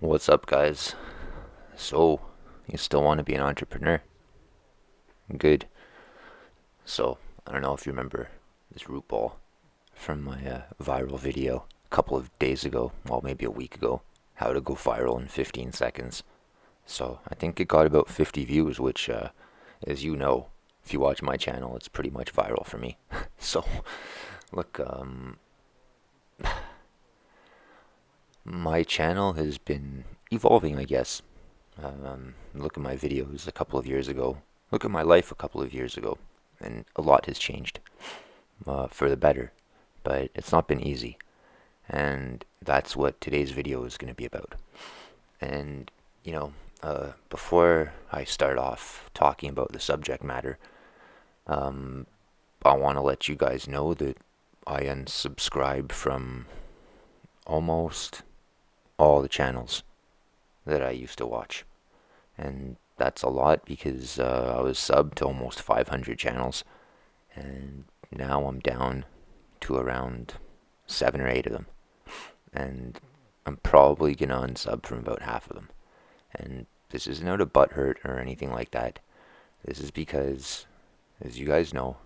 What's up, guys? So, you still want to be an entrepreneur? Good. So, I don't know if you remember this root ball from my viral video a couple of days ago, well, maybe a week ago, how to go viral in 15 seconds. So, I think it got about 50 views, which, as you know, if you watch my channel, it's pretty much viral for me. So, look, my channel has been evolving, I guess. Look at my videos a couple of years ago. Look at my life a couple of years ago, and a lot has changed for the better. But it's not been easy, and that's what today's video is going to be about. And before I start off talking about the subject matter, um, I want to let you guys know that I unsubscribed from almost all the channels that I used to watch. And that's a lot because I was subbed to almost 500 channels, and now I'm down to around 7 or 8 of them, and I'm probably gonna unsub from about half of them. And this isn't out of butt hurt or anything like that. This is because, as you guys know,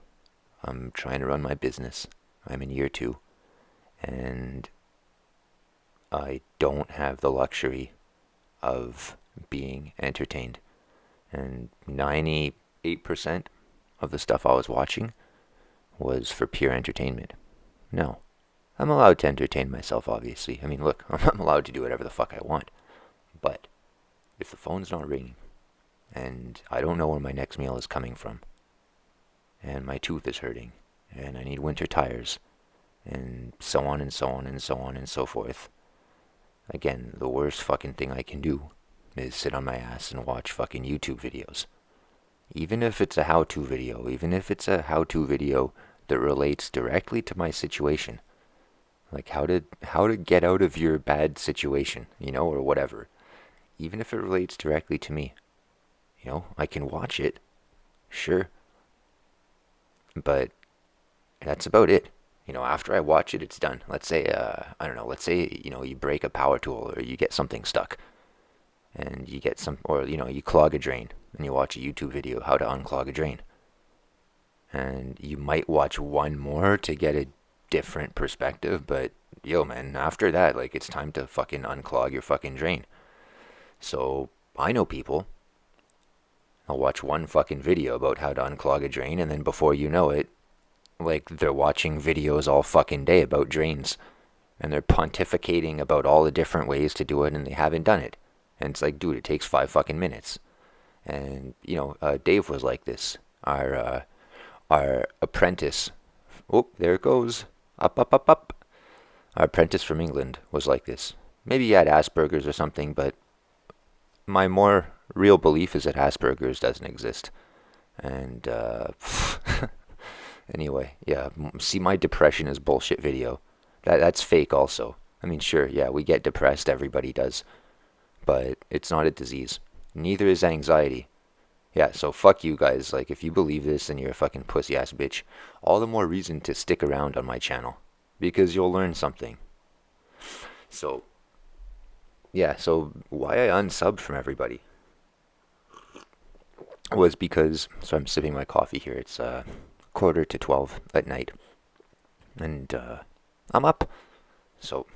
I'm trying to run my business. I'm in year 2, and I don't have the luxury of being entertained. And 98% of the stuff I was watching was for pure entertainment. No. I'm allowed to entertain myself, obviously. I mean, look, I'm allowed to do whatever the fuck I want. But if the phone's not ringing, and I don't know where my next meal is coming from, and my tooth is hurting, and I need winter tires, and so on and so on and so on and so forth, again, the worst fucking thing I can do is sit on my ass and watch fucking YouTube videos. Even if it's a how-to video, even if it's a how-to video that relates directly to my situation, like how to get out of your bad situation, or whatever. Even if it relates directly to me, I can watch it, sure, but that's about it. After I watch it, it's done. Let's say, I don't know, let's say, you break a power tool or you get something stuck and you get some, or, you clog a drain and you watch a YouTube video how to unclog a drain. And you might watch one more to get a different perspective, but yo, man, after that, like, it's time to fucking unclog your fucking drain. So, I know people. I'll watch one fucking video about how to unclog a drain, and then before you know it, like, they're watching videos all fucking day about drains. And they're pontificating about all the different ways to do it, and they haven't done it. And it's like, dude, it takes 5 fucking minutes. And, Dave was like this. Our apprentice. Oh, there it goes. Up, up, up, up. Our apprentice from England was like this. Maybe he had Asperger's or something, but my more real belief is that Asperger's doesn't exist. And, anyway, yeah, see my depression is bullshit video. That's fake also. I mean, sure, yeah, we get depressed, everybody does. But it's not a disease. Neither is anxiety. Yeah, so fuck you guys. Like, if you believe this, then you're a fucking pussy ass bitch. All the more reason to stick around on my channel. Because you'll learn something. So, yeah, so why I unsubbed from everybody was because, so I'm sipping my coffee here. It's 11:45 at night. And I'm up. So,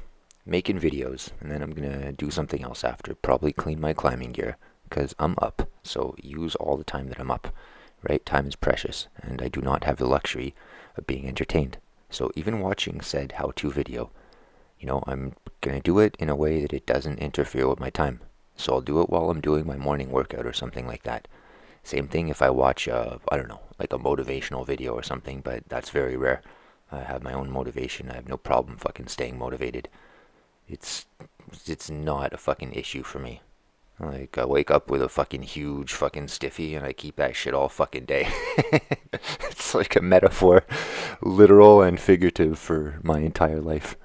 making videos. And then I'm going to do something else after. Probably clean my climbing gear. Because I'm up. So use all the time that I'm up. Right? Time is precious. And I do not have the luxury of being entertained. So even watching said how-to video, I'm going to do it in a way that it doesn't interfere with my time. So I'll do it while I'm doing my morning workout or something like that. Same thing if I watch, I don't know, like a motivational video or something, but that's very rare. I have my own motivation. I have no problem fucking staying motivated. It's not a fucking issue for me. Like, I wake up with a fucking huge fucking stiffy and I keep that shit all fucking day. It's like a metaphor, literal and figurative, for my entire life.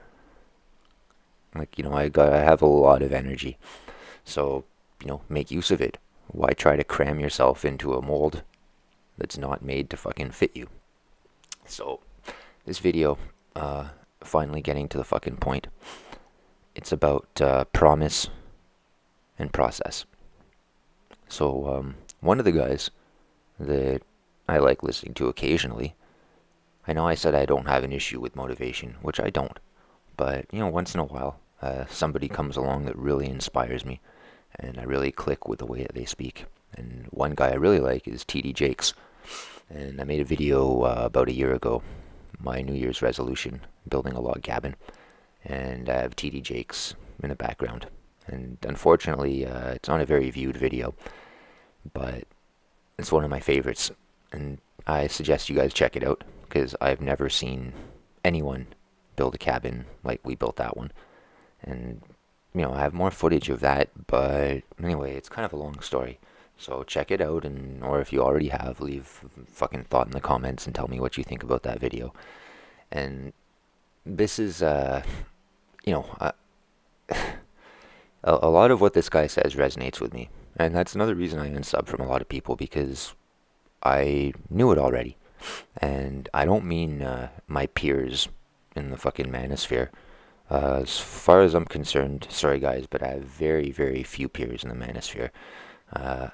Like, I have a lot of energy. So, make use of it. Why try to cram yourself into a mold that's not made to fucking fit you? So, this video, finally getting to the fucking point. It's about promise and process. So one of the guys that I like listening to occasionally, I know I said I don't have an issue with motivation, which I don't, but once in a while, somebody comes along that really inspires me, and I really click with the way that they speak. And one guy I really like is TD Jakes, and I made a video about a year ago, my New Year's resolution, building a log cabin, and I have TD Jakes in the background. And unfortunately, it's not a very viewed video, but it's one of my favorites, and I suggest you guys check it out, because I've never seen anyone build a cabin like we built that one. And, I have more footage of that, but anyway, it's kind of a long story. So check it out, or if you already have, leave a fucking thought in the comments and tell me what you think about that video. And this is, you know, uh, a lot of what this guy says resonates with me. And that's another reason I unsub from a lot of people, because I knew it already. And I don't mean my peers in the fucking manosphere. As far as I'm concerned, sorry guys, but I have very, very few peers in the manosphere. Uh,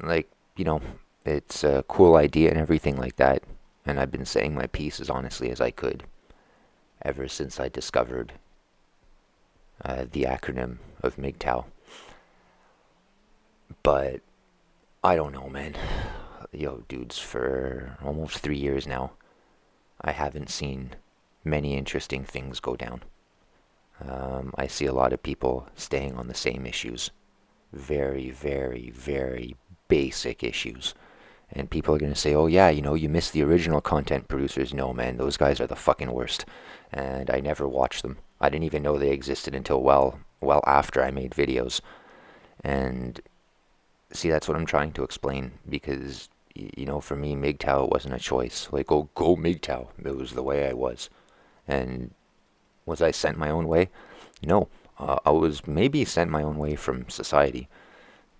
like, it's a cool idea and everything like that. And I've been saying my piece as honestly as I could ever since I discovered the acronym of MGTOW. But I don't know, man. Dudes, for almost 3 years now, I haven't seen many interesting things go down. I see a lot of people staying on the same issues. Very, very, very basic issues. And people are going to say, oh yeah, you missed the original content producers. No, man, those guys are the fucking worst. And I never watched them. I didn't even know they existed until well after I made videos. And see, that's what I'm trying to explain, because for me, MGTOW wasn't a choice. Like, oh, go MGTOW. It was the way I was. And was I sent my own way? No. I was maybe sent my own way from society,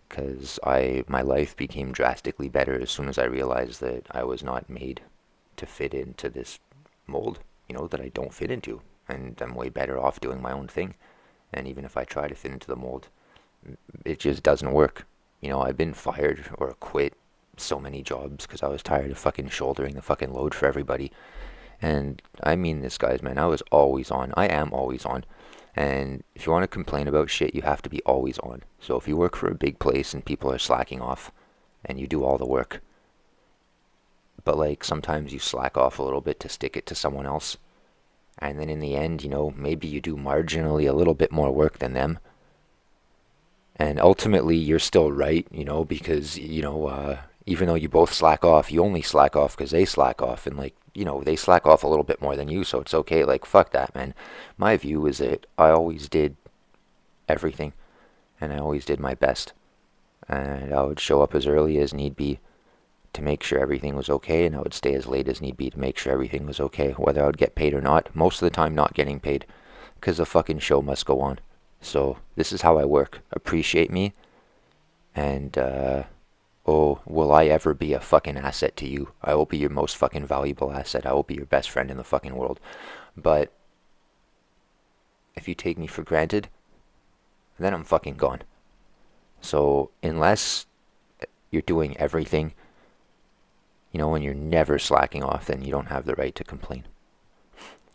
because my life became drastically better as soon as I realized that I was not made to fit into this mold, that I don't fit into. And I'm way better off doing my own thing. And even if I try to fit into the mold, it just doesn't work. I've been fired or quit so many jobs because I was tired of fucking shouldering the fucking load for everybody. And I mean this, guys, man, I was always on. I am always on. And if you want to complain about shit, you have to be always on. So if you work for a big place and people are slacking off and you do all the work, but like sometimes you slack off a little bit to stick it to someone else, and then in the end, maybe you do marginally a little bit more work than them, and ultimately you're still right, because even though you both slack off, you only slack off because they slack off, and like, they slack off a little bit more than you, so it's okay. Like, fuck that, man. My view is that I always did everything, and I always did my best, and I would show up as early as need be to make sure everything was okay, and I would stay as late as need be to make sure everything was okay, whether I would get paid or not. Most of the time not getting paid, because the fucking show must go on. So this is how I work. Appreciate me, and oh, will I ever be a fucking asset to you? I will be your most fucking valuable asset. I will be your best friend in the fucking world. But if you take me for granted, then I'm fucking gone. So unless you're doing everything, and you're never slacking off, then you don't have the right to complain.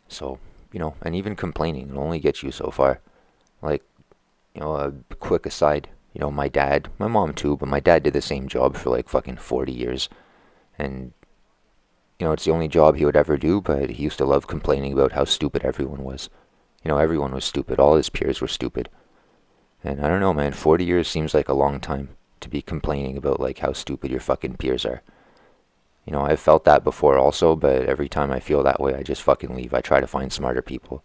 So, and even complaining will only get you so far. Like, a quick aside, my dad, my mom too, but my dad did the same job for like fucking 40 years. And, it's the only job he would ever do, but he used to love complaining about how stupid everyone was. Everyone was stupid. All his peers were stupid. And I don't know, man, 40 years seems like a long time to be complaining about like how stupid your fucking peers are. I've felt that before also, but every time I feel that way, I just fucking leave. I try to find smarter people.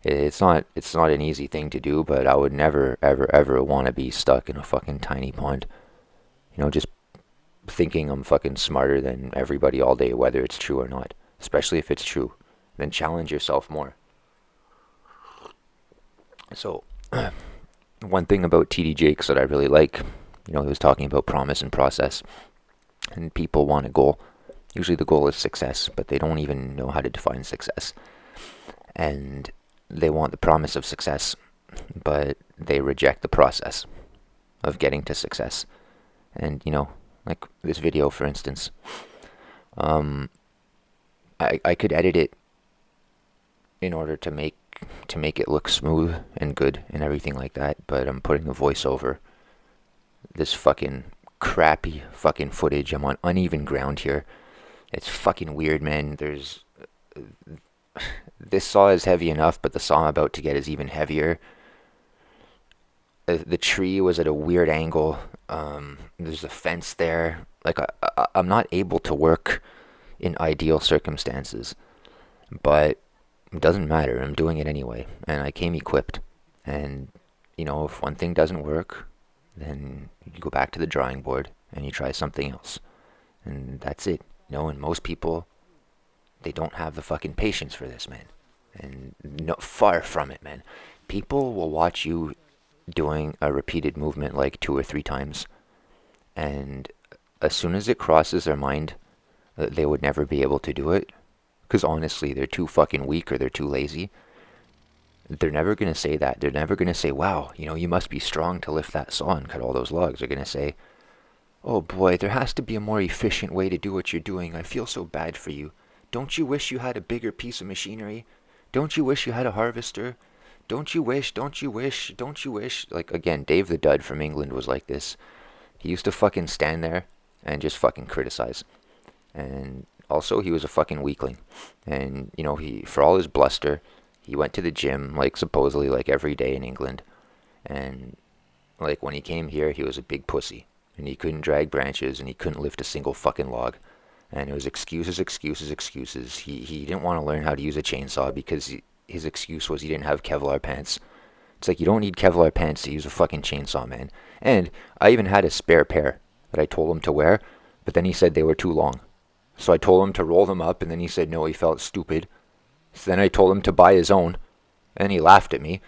It's not an easy thing to do, but I would never, ever, ever want to be stuck in a fucking tiny pond. Just thinking I'm fucking smarter than everybody all day, whether it's true or not. Especially if it's true. Then challenge yourself more. So, one thing about TD Jakes that I really like, he was talking about promise and process. And people want a goal. Usually the goal is success, but they don't even know how to define success. And they want the promise of success. but they reject the process of getting to success. And, like this video, for instance, um, I could edit it in order to make it look smooth and good and everything like that, but I'm putting a voiceover. This fucking crappy fucking footage. I'm on uneven ground here. It's fucking weird, man. This saw is heavy enough, but the saw I'm about to get is even heavier. The tree was at a weird angle. There's a fence there. Like I'm not able to work in ideal circumstances, but it doesn't matter. I'm doing it anyway, and I came equipped. And if one thing doesn't work, then you go back to the drawing board and you try something else, and that's it. And most people, they don't have the fucking patience for this, man. And no, far from it, man. People will watch you doing a repeated movement like 2 or 3 times, and as soon as it crosses their mind that they would never be able to do it, because honestly, they're too fucking weak or they're too lazy, they're never going to say that. They're never going to say, wow, you must be strong to lift that saw and cut all those logs. They're going to say, oh boy, there has to be a more efficient way to do what you're doing. I feel so bad for you. Don't you wish you had a bigger piece of machinery? Don't you wish you had a harvester? Don't you wish, don't you wish, don't you wish? Like, again, Dave the Dud from England was like this. He used to fucking stand there and just fucking criticize. And also, he was a fucking weakling. And, for all his bluster, he went to the gym, like, supposedly, like, every day in England. And, like, when he came here, he was a big pussy. And he couldn't drag branches, and he couldn't lift a single fucking log. And it was excuses, excuses, excuses. He didn't want to learn how to use a chainsaw because his excuse was he didn't have Kevlar pants. It's like, you don't need Kevlar pants to use a fucking chainsaw, man. And I even had a spare pair that I told him to wear, but then he said they were too long. So I told him to roll them up, and then he said no, he felt stupid. So then I told him to buy his own, and he laughed at me.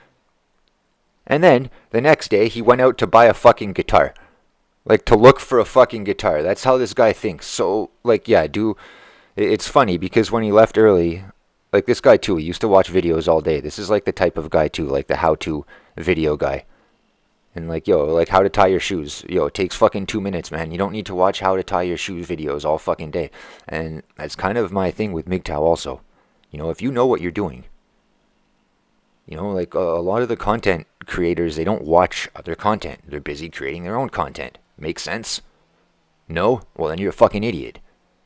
And then, the next day, he went out to buy a fucking guitar. Like, to look for a fucking guitar. That's how this guy thinks. So, like, yeah, it's funny, because when he left early, like, this guy, too, he used to watch videos all day. This is, like, the type of guy, too, like, the how-to video guy. And, like, like, how to tie your shoes. It takes fucking 2 minutes, man. You don't need to watch how to tie your shoes videos all fucking day. And that's kind of my thing with MGTOW also. If you know what you're doing, like, a lot of the content creators, they don't watch other content. They're busy creating their own content. Makes sense? No? Well, then you're a fucking idiot.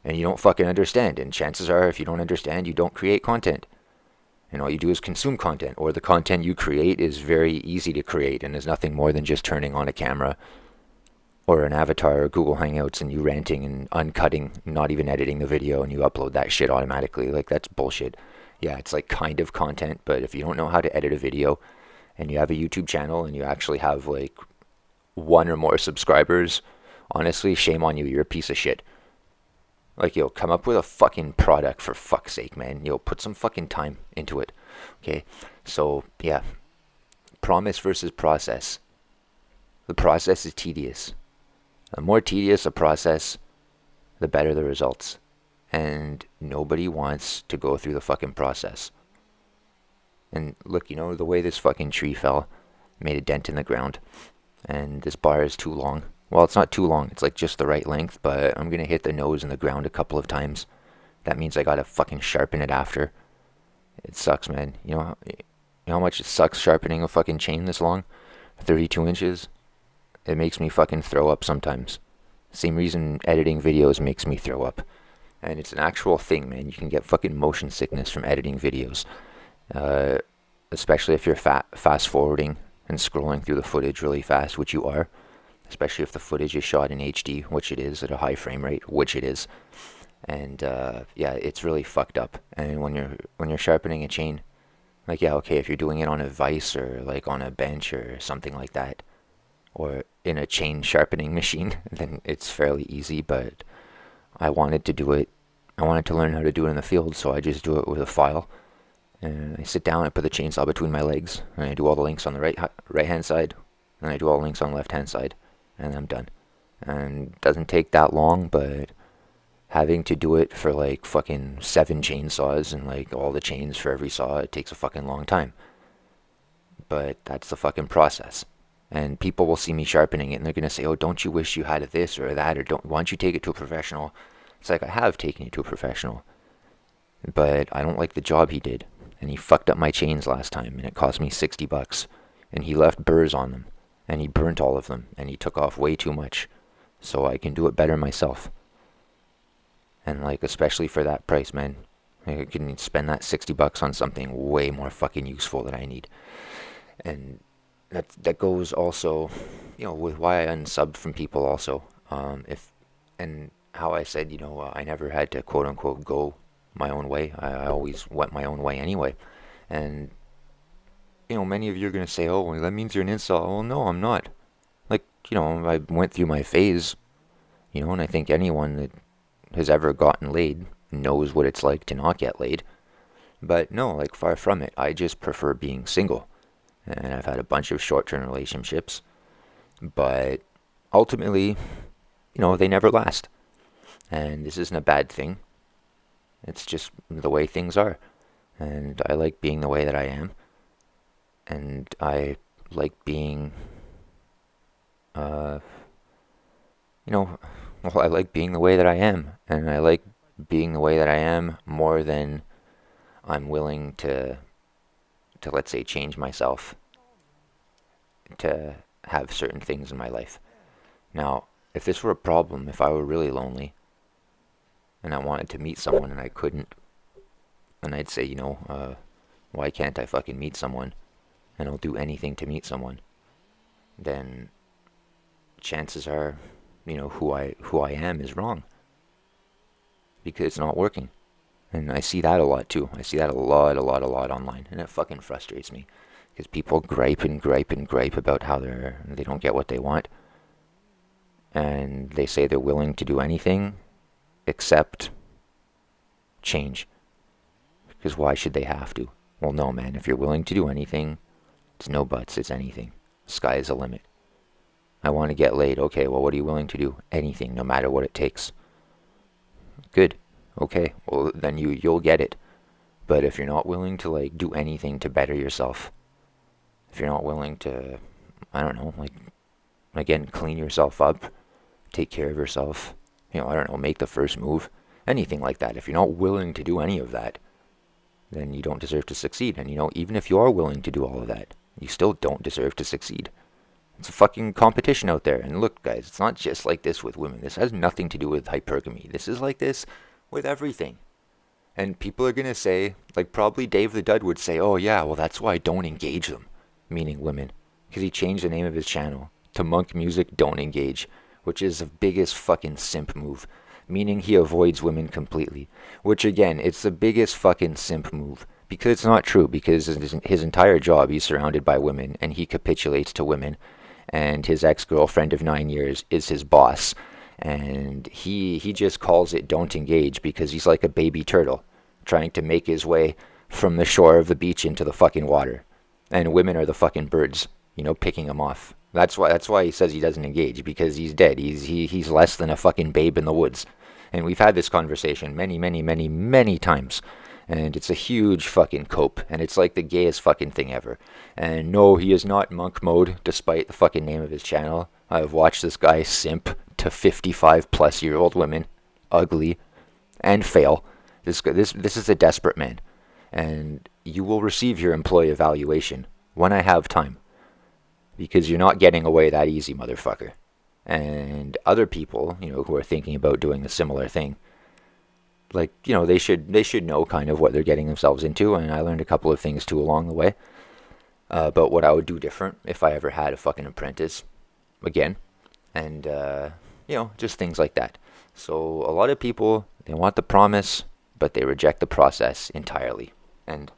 And you don't fucking understand. And chances are, if you don't understand, you don't create content. And all you do is consume content. Or the content you create is very easy to create and is nothing more than just turning on a camera or an avatar or Google Hangouts and you ranting and uncutting, not even editing the video, and you upload that shit automatically. Like, that's bullshit. Yeah, it's like kind of content, but if you don't know how to edit a video and you have a YouTube channel and you actually have like 1 or more subscribers, honestly, shame on you. You're a piece of shit. Like, come up with a fucking product, for fuck's sake, man. Put some fucking time into it. Okay? So, yeah. Promise versus process. The process is tedious. The more tedious a process, the better the results. And nobody wants to go through the fucking process. And look, the way this fucking tree fell made a dent in the ground. And this bar is too long. Well, it's not too long. It's like just the right length, but I'm going to hit the nose in the ground a couple of times. That means I got to fucking sharpen it after. It sucks, man. You know how much it sucks sharpening a fucking chain this long? 32 inches? It makes me fucking throw up sometimes. Same reason editing videos makes me throw up. And it's an actual thing, man. You can get fucking motion sickness from editing videos. Especially if you're fast forwarding and scrolling through the footage really fast, which you are. Especially if the footage is shot in HD, which it is, at a high frame rate, which it is. And yeah, it's really fucked up. And when you're sharpening a chain, like, yeah, okay, if you're doing it on a vise or like on a bench or something like that, or in a chain sharpening machine, then it's fairly easy. But I wanted to do it. I wanted to learn how to do it in the field, so I just do it with a file. And I sit down, I put the chainsaw between my legs, and I do all the links on the right hand side, and I do all the links on the left hand side, and I'm done. And it doesn't take that long, but having to do it for like fucking 7 chainsaws and like all the chains for every saw, it takes a fucking long time. but that's the fucking process. And people will see me sharpening it, and they're gonna say, "Oh, don't you wish you had this or that, or don't? Why don't you take it to a professional?" It's like I have taken it to a professional, but I don't like the job he did, and he fucked up my chains last time, and it cost me $60, and he left burrs on them, and he burnt all of them, and he took off way too much, so I can do it better myself. And like, especially for that price, man, I can spend that $60 on something way more fucking useful that I need. And that goes also, with why I unsubbed from people also. If and how I said, I never had to quote unquote go my own way. I always went my own way anyway. And many of you are gonna say, "Oh, well, that means you're an incel." Well, no, I'm not. Like, I went through my phase, and I think anyone that has ever gotten laid knows what it's like to not get laid. But no, like, far from it. I just prefer being single. And I've had a bunch of short-term relationships, but ultimately, they never last. And this isn't a bad thing. It's just the way things are. And I like being the way that I am. And I like being, uh, I like being the way that I am. And I like being the way that I am more than I'm willing to let's say, change myself to have certain things in my life. Now, if this were a problem, if I were really lonely and I wanted to meet someone and I couldn't, and I'd say, why can't I fucking meet someone, and I'll do anything to meet someone, then chances are, who I am is wrong, because it's not working. And I see that a lot too. I see that a lot online, and it fucking frustrates me, because people gripe and gripe and gripe about how they don't get what they want, and they say they're willing to do anything except change. Because why should they have to? Well, no, man. If you're willing to do anything, it's no buts. It's anything. Sky is the limit. I want to get laid. Okay, well, what are you willing to do? Anything, no matter what it takes. Good. Okay, well, then you'll get it. But if you're not willing to, like, do anything to better yourself, if you're not willing to, I don't know, like, again, clean yourself up, take care of yourself, I don't know, make the first move, anything like that. If you're not willing to do any of that, then you don't deserve to succeed. And, even if you are willing to do all of that, you still don't deserve to succeed. It's a fucking competition out there. And look, guys, it's not just like this with women. This has nothing to do with hypergamy. This is like this with everything. And people are going to say, like probably Dave the Dud would say, "Oh yeah, well that's why I don't engage them," meaning women. Because he changed the name of his channel to Monk Music Don't Engage, which is the biggest fucking simp move. Meaning he avoids women completely. Which again, it's the biggest fucking simp move. Because it's not true, because his entire job he's surrounded by women, and he capitulates to women. And his ex-girlfriend of 9 years is his boss. And he just calls it Don't Engage because he's like a baby turtle trying to make his way from the shore of the beach into the fucking water. And women are the fucking birds, picking him off. That's why he says he doesn't engage, because he's dead. He's less than a fucking babe in the woods. And we've had this conversation many times. And it's a huge fucking cope. And it's like the gayest fucking thing ever. And no, he is not monk mode, despite the fucking name of his channel. I've watched this guy simp to 55-plus-year-old women, ugly, and fail. This is a desperate man. And you will receive your employee evaluation when I have time. Because you're not getting away that easy, motherfucker. And other people, who are thinking about doing a similar thing, like, they should know kind of what they're getting themselves into. And I learned a couple of things too along the way. About what I would do different if I ever had a fucking apprentice again. And, just things like that. So a lot of people, they want the promise, but they reject the process entirely. And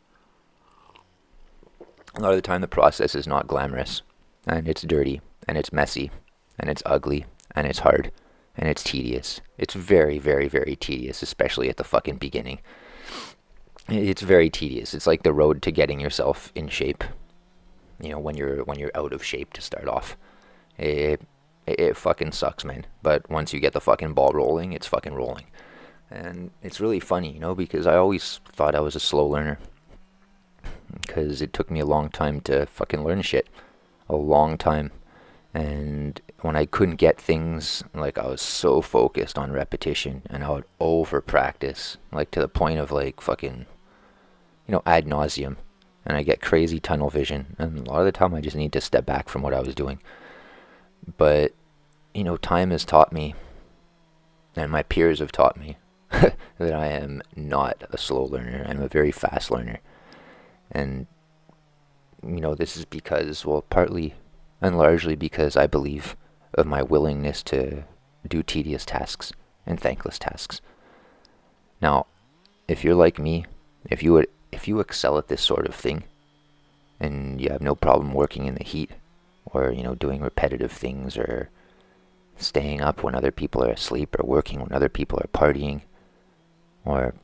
a lot of the time the process is not glamorous. And it's dirty. And it's messy. And it's ugly. And it's hard. And it's tedious. It's very, very, very tedious, especially at the fucking beginning. It's very tedious. It's like the road to getting yourself in shape. When you're out of shape to start off. It fucking sucks, man. But once you get the fucking ball rolling, it's fucking rolling. And it's really funny, because I always thought I was a slow learner. because it took me a long time to fucking learn shit. A long time. And when I couldn't get things, like, I was so focused on repetition, and I would over practice, like, to the point of, like, fucking, ad nauseum. And I get crazy tunnel vision. And a lot of the time I just need to step back from what I was doing. But, time has taught me, and my peers have taught me, that I am not a slow learner. I'm a very fast learner. And, this is because, well, partly and largely because I believe of my willingness to do tedious tasks and thankless tasks. Now, if you're like me, if you excel at this sort of thing, and you have no problem working in the heat, or doing repetitive things, or staying up when other people are asleep, or working when other people are partying, or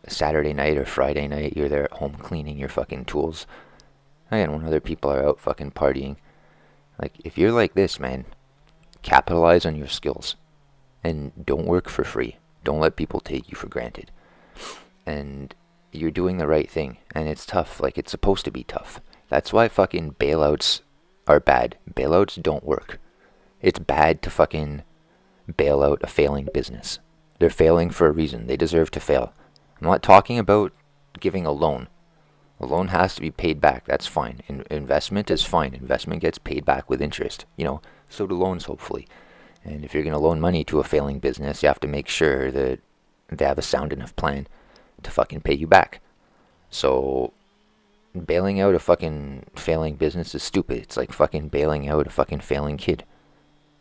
Saturday night or Friday night you're there at home cleaning your fucking tools, and when other people are out fucking partying. Like, if you're like this, man, capitalize on your skills and don't work for free. Don't let people take you for granted. And you're doing the right thing, and it's tough. Like, it's supposed to be tough. That's why fucking bailouts are bad. Bailouts don't work. It's bad to fucking bail out a failing business. They're failing for a reason. They deserve to fail. I'm not talking about giving a loan. A loan has to be paid back. That's fine. Investment is fine. Investment gets paid back with interest. So do loans, hopefully. And if you're going to loan money to a failing business, you have to make sure that they have a sound enough plan to fucking pay you back. So bailing out a fucking failing business is stupid. It's like fucking bailing out a fucking failing kid.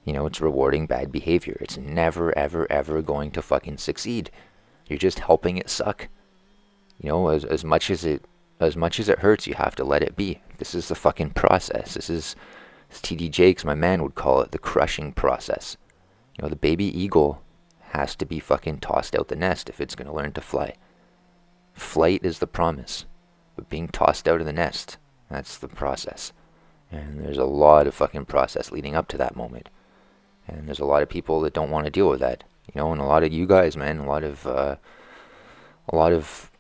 It's rewarding bad behavior. It's never, ever, ever going to fucking succeed. You're just helping it suck. As much as it hurts, you have to let it be. This is the fucking process. This is, as T.D. Jakes, my man, would call it, the crushing process. The baby eagle has to be fucking tossed out the nest if it's going to learn to fly. Flight is the promise, but being tossed out of the nest, that's the process. And there's a lot of fucking process leading up to that moment. And there's a lot of people that don't want to deal with that. And a lot of you guys, man, a lot of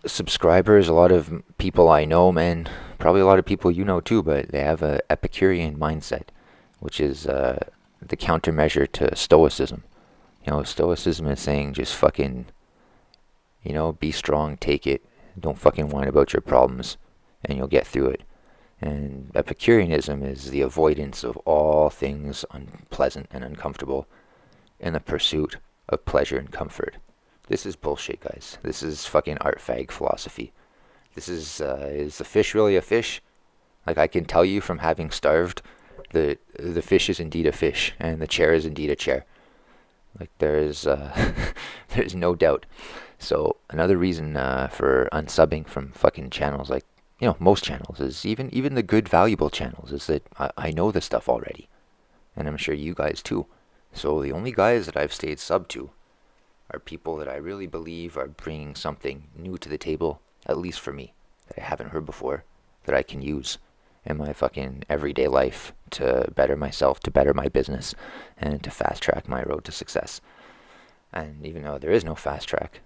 subscribers, a lot of people I know, man, probably a lot of people you know too, but they have a Epicurean mindset, which is the countermeasure to Stoicism. Stoicism is saying just fucking, be strong, take it, don't fucking whine about your problems, and you'll get through it. And Epicureanism is the avoidance of all things unpleasant and uncomfortable in the pursuit of pleasure and comfort. This is bullshit, guys. This is fucking art fag philosophy. This is the fish really a fish? Like, I can tell you from having starved, the fish is indeed a fish, and the chair is indeed a chair. Like, there's no doubt. So another reason for unsubbing from fucking channels, like, most channels, is even the good, valuable channels, is that I know this stuff already, and I'm sure you guys too. So the only guys that I've stayed sub to are people that I really believe are bringing something new to the table, at least for me, that I haven't heard before, that I can use in my fucking everyday life to better myself, to better my business, and to fast track my road to success. And even though there is no fast track,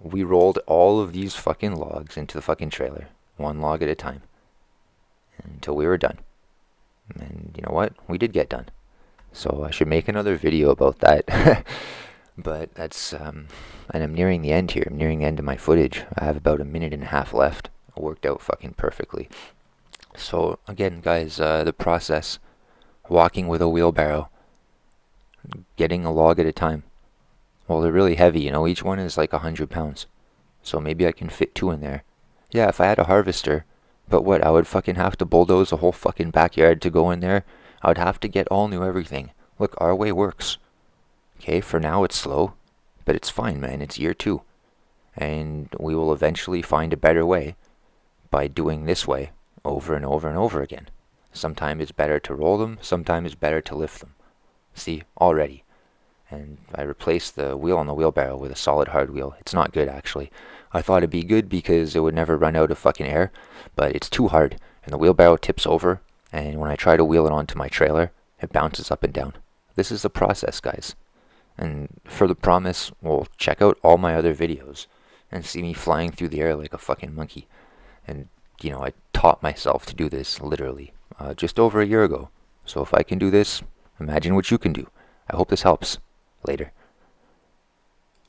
we rolled all of these fucking logs into the fucking trailer, one log at a time, until we were done. And you know what? We did get done. So I should make another video about that. But that's, and I'm nearing the end here. I'm nearing the end of my footage. I have about a minute and a half left. It worked out fucking perfectly. So again, guys, the process, walking with a wheelbarrow, getting a log at a time. Well, they're really heavy, each one is like 100 pounds. So maybe I can fit 2 in there. Yeah, if I had a harvester, but what, I would fucking have to bulldoze a whole fucking backyard to go in there? I would have to get all new everything. Look, our way works. Okay, for now it's slow, but it's fine, man. It's year 2. And we will eventually find a better way by doing this way over and over and over again. Sometimes it's better to roll them, sometimes it's better to lift them. See, already. And I replaced the wheel on the wheelbarrow with a solid hard wheel. It's not good, actually. I thought it'd be good because it would never run out of fucking air, but it's too hard, and the wheelbarrow tips over, and when I try to wheel it onto my trailer, it bounces up and down. This is the process, guys. And for the promise, well, check out all my other videos. and see me flying through the air like a fucking monkey. And, I taught myself to do this literally just over a year ago. So if I can do this, imagine what you can do. I hope this helps. Later.